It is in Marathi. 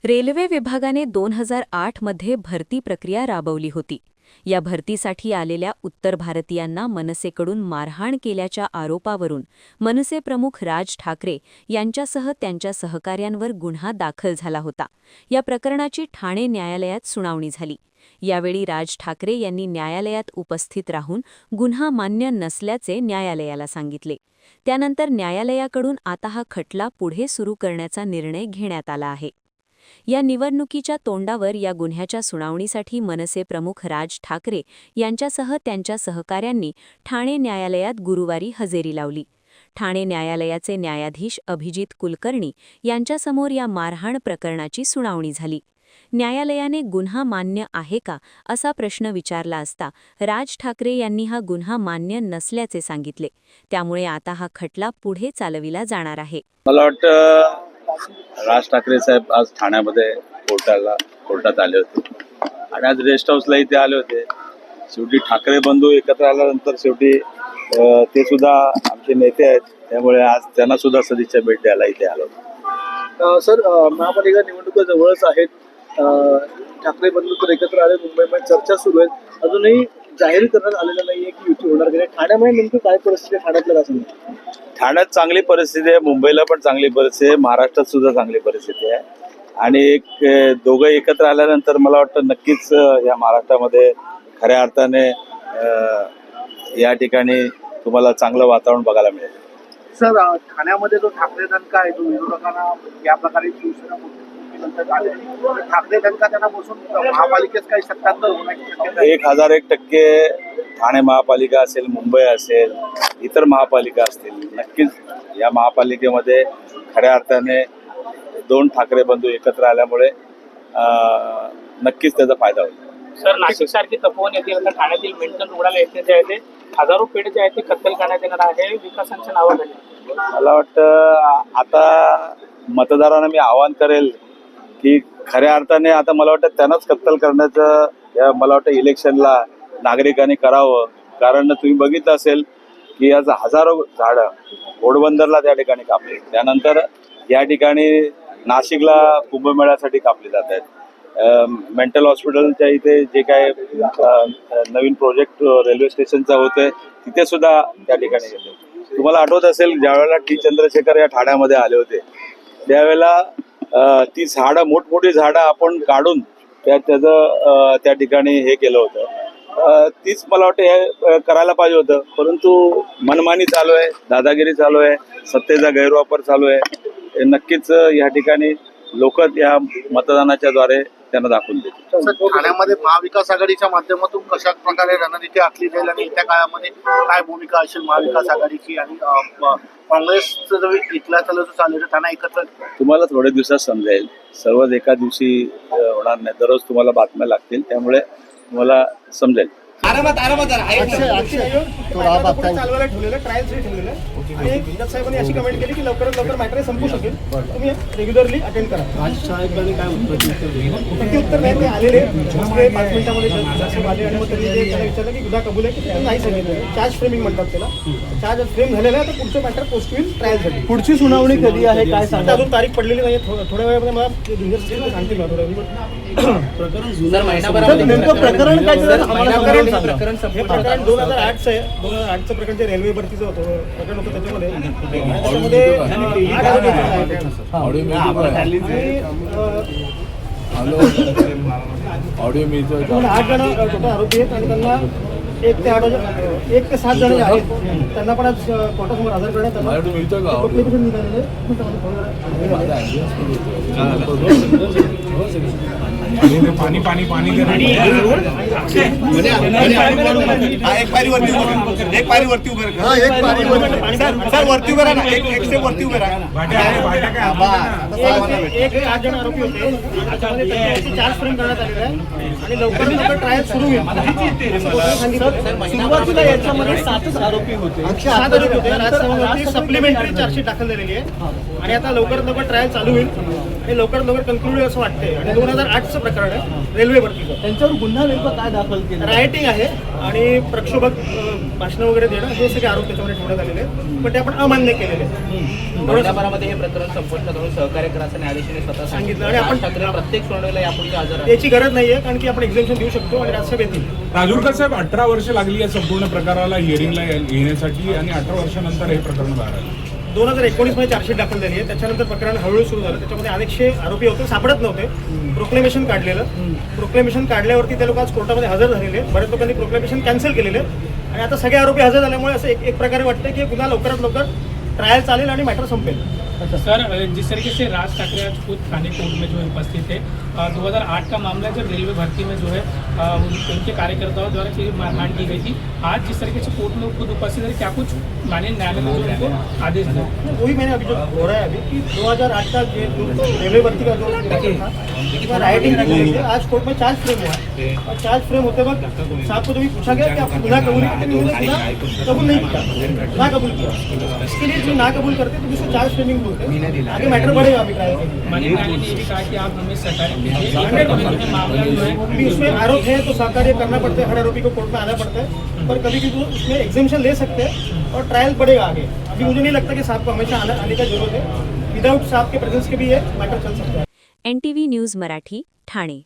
रेल्वे विभागाने 2008 मध्ये भरती प्रक्रिया राबवली होती. या भरतीसाठी आलेल्या उत्तर भारतीयांना मनसेकडून मारहाण केल्याच्या आरोपावरून मनसे प्रमुख राज ठाकरे यांच्यासह त्यांच्या सहकाऱ्यांवर गुन्हा दाखल झाला होता. या प्रकरणाची ठाणे न्यायालयात सुनावणी झाली. यावेळी राज ठाकरे यांनी न्यायालयात उपस्थित राहून गुन्हा मान्य नसल्याचे न्यायालयाला सांगितले. त्यानंतर न्यायालयाकडून आता हा खटला पुढे सुरू करण्याचा निर्णय घेण्यात आला आहे. या निवडणुकीच्या तोंडावर या गुन्ह्याच्या सुनावणीसाठी मनसे प्रमुख राज ठाकरे यांच्यासह त्यांच्या सहकाऱ्यांनी ठाणे न्यायालयात गुरुवारी हजेरी लावली. ठाणे न्यायालयाचे न्यायाधीश अभिजित कुलकर्णी यांच्यासमोर या मारहाण प्रकरणाची सुनावणी झाली. न्यायालयाने गुन्हा मान्य आहे का असा प्रश्न विचारला असता राज ठाकरे यांनी हा गुन्हा मान्य नसल्याचे सांगितले. त्यामुळे आता हा खटला पुढे चालविला जाणार आहे. मला वाटतं राज ठाकरे साहेब आज ठाण्यामध्ये कोर्टात आले होते आणि आज रेस्ट हाऊसला इथे आले होते. शेवटी ठाकरे बंधू एकत्र आल्यानंतर शेवटी ते सुद्धा आमचे नेते आहेत, त्यामुळे आज त्यांना सुद्धा सदिच्छा भेट द्यायला इथे आलो. सर, महापालिका निवडणुका जवळच आहेत. ठाकरे बंधू तर एकत्र आले, मुंबईमध्ये चर्चा सुरू आहे. अजूनही जाहीर करण्यात आलेलं नाहीये की युती होणार की नाही. ठाण्यामध्ये नेमकी काय परिस्थिती आहे ठाण्यातल्या राजकारणात? ठाण्यात चांगली परिस्थिती आहे, मुंबईला पण चांगली परिस्थिती आहे, महाराष्ट्रात सुद्धा चांगली परिस्थिती आहे. आणि दोघं एकत्र आल्यानंतर मला वाटतं नक्कीच या महाराष्ट्रामध्ये खऱ्या अर्थाने या ठिकाणी तुम्हाला चांगलं वातावरण बघायला मिळेल. सर, ठाण्यामध्ये जो ठाकरे दणका आहे, जो विरोधकांना या प्रकारे शिवसेना नंतर आले, ठाकरे दणका त्यांना बसून महापालिकेत काही सत्तांतर होण्याची शक्यता 1001% ठाणे महापालिका असेल, मुंबई असेल, इतर महापालिका असतील, नक्कीच या महापालिकेमध्ये खऱ्या अर्थाने दोन ठाकरे बंधू एकत्र आल्यामुळे नक्कीच त्याचा फायदा होईल. सर, नाशिक सारखी तपोवन येथील ठाण्यातील मेंटल रुग्णालय येथे जे आहे ते हजारो पेड जे आहे ते कत्तल करण्यात येणार आहे. विकासांच्या नावाखाली मला वाटतं आता मतदारांना मी आवाहन करेल की खऱ्या अर्थाने आता मला वाटतं त्यांनाच कत्तल करण्याचं या मला वाटतं इलेक्शनला नागरिकांनी करावं. कारण तुम्ही बघितलं असेल की आज हजारो झाडं घोडबंदरला त्या ठिकाणी कापली, त्यानंतर या ठिकाणी नाशिकला कुंभमेळ्यासाठी कापली जात आहेत. मेंटल हॉस्पिटलच्या इथे जे काय नवीन प्रोजेक्ट रेल्वे स्टेशनचा होतोय तिथे सुद्धा त्या ठिकाणी येते. तुम्हाला आठवत असेल ज्यावेळेला टी चंद्रशेखर या ठाण्यामध्ये आले होते त्यावेळेला ती झाडं, मोठमोठी झाडं आपण काढून त्याचं त्या ठिकाणी हे केलं होतं. तीच मला वाटतं हे करायला पाहिजे होतं, परंतु मनमानी चालू आहे, दादागिरी चालू आहे, सत्तेचा गैरवापर चालू आहे. नक्कीच या ठिकाणी लोक या मतदानाच्या द्वारे त्यांना दाखवून देतील. ठाण्यामध्ये महाविकास आघाडीच्या माध्यमातून कशा प्रकारे रणनीती आखली जाईल आणि येत्या काळामध्ये काय भूमिका असेल महाविकास आघाडीची आणि काँग्रेसचं जर इथला जो चालेल त्यांना एकत्र? तुम्हाला थोड्या दिवसात समजेल. सर्वच एका दिवशी होणार नाही, दररोज तुम्हाला बातम्या लागतील, त्यामुळे तुम्हाला समजेल. आरामात चालवायला ठेवलेलं ट्रायल ठेवलेलं आणि जज साहेबांनी अशी कमेंट केली की लवकरात लवकर मॅटर संपू शकेल, तुम्ही रेग्युलरली अटेंड करा. राज साहेबांनी काय उत्तर नाही, ते आलेले 5 मिनिटामध्ये जज साहेब आले आणि मग त्यांनी ते त्याला विचारलं की गुन्हा कबूल आहे की त्यांनी नाही सांगितलं. चार्ज फ्रेमिंग म्हणतात त्याला. चार्ज फ्रेम झालेला आहे, तर पुढचं मॅटर पोस्ट होईल ट्रायलसाठी. पुढची सुनावणी कधी आहे काय सांगता? अजून तारीख पडलेली नाही. थोड्या वेळामध्ये मला ज्युनियर सांगतील थोड्या नेमकं प्रकरण काय प्रकरण 2008चं आहे. 2008चं प्रकरण जे रेल्वे भरतीचं होतं प्रकरण होतं त्याच्यामध्ये 8 जण टोटल आरोपी आहेत आणि त्यांना 1 ते 7 जण जे आहेत त्यांना पण आज कोर्टासमोर हजर करण्यात पाणी पाणी पाणी एक पायरी वरती उभे एक 8 जण आरोपी होते. त्याच्यामध्ये चार्ज फ्रेम करण्यात आलेला आहे आणि लवकर ट्रायल सुरू होईल. सुरुवातीला याच्यामध्ये 7 आरोपी होते. सप्लिमेंटरी चार्जशीट दाखल झालेली आहे आणि आता लवकरात लवकर ट्रायल चालू होईल. हे लवकरात लवकर कन्क्लूड असं वाटतंय. आणि 2008चं प्रकरण आहे रेल्वे भरतीचं. त्यांच्यावर गुन्हा नेमका काय दाखल केला? रायटिंग आहे. आणि प्रक्षोभक भाषणं वगैरे देणं हे सगळे आरोप त्याच्यामध्ये ठेवण्यात आलेले आहेत, पण ते आपण अमान्य केलेले आहेत. महिन्याभरामध्ये हे प्रकरण संपवण्यात करून सहकार्य करायचं न्यायाधीशाने स्वतः सांगितलं आणि आपण ठाकरे प्रत्येक सोडवेला यापूर्वी हजर आहे. त्याची गरज नाहीये, कारण की आपण एक्झामिशन देऊ शकतो आणि राज्यसभेत येईल. राजूरकर साहेब 18 वर्ष लागली या संपूर्ण प्रकाराला हिअरिंगला येण्यासाठी आणि 18 वर्षानंतर हे प्रकरण बाहेर आलं. 2019 मध्ये चार्जशीट दाखल झाली आहे. त्याच्यानंतर प्रकरण हळूहळू सुरू झालं. त्याच्यामध्ये अनेकशे आरोपी होते, सापडत नव्हते. प्रोक्लेमेशन काढलेलं, प्रोक्लेमेशन काढल्यावरती ते लोक आज कोर्टामध्ये हजर झालेले. बऱ्याच लोकांनी प्रोक्लेमेशन कॅन्सल केलेले आणि आता सगळे आरोपी हजर झाल्यामुळे असं एक प्रकारे वाटतं की गुन्हा लवकरात लवकर ट्रायल चालेल आणि मॅटर संपेल. सर, जिस तरीके से राज ठाकरे आज खुद थाने कोर्ट में जो है उपस्थित थे, 2008 का मामला जब रेलवे भर्ती में जो है उनके कार्यकर्ताओं द्वारा की मारहाण की गई थी, आज जिस तरीके से कोर्ट में खुद उपस्थित है, क्या कुछ माननीय न्यायालय ने जो उनको आदेश दिया? वही मैंने अभी जो हो रहा है अभी कि 2008 का जो रेलवे भर्ती का जो था राइटिंग की गई थी, आज कोर्ट में चार्ज फ्रेम हुआ है और चार्ज फ्रेम होते वक्त साहब को जब भी पूछा गया कि आप गुनाह कबूल किया, तो उन्होंने गुनाह कबूल नहीं किया, गुनाह कबूल किया. इसके लिए जो ना कबूल करते तो उसको चार्ज फ्रेमिंग बोलते हैं. आगे मैटर बढ़ेगा अभी ट्रायल के लिए. माननीय न्यायालय ने ये भी कहा कि आप हमें सहकार्य कीजिए. मामला जो है भी उसमें आरोप है तो सहकार्य करना पड़ता है, हर आरोपी को कोर्ट में आना पड़ता है, पर कभी भी वो उसमें एग्जामिशन ले सकते हैं और ट्रायल बढ़ेगा आगे. अभी मुझे नहीं लगता कि साहब को हमेशा आने का जरूरत है. विदाउट साहब के प्रेजेंस के भी ये मैटर चल सकता है. NTV news Marathi, Thane.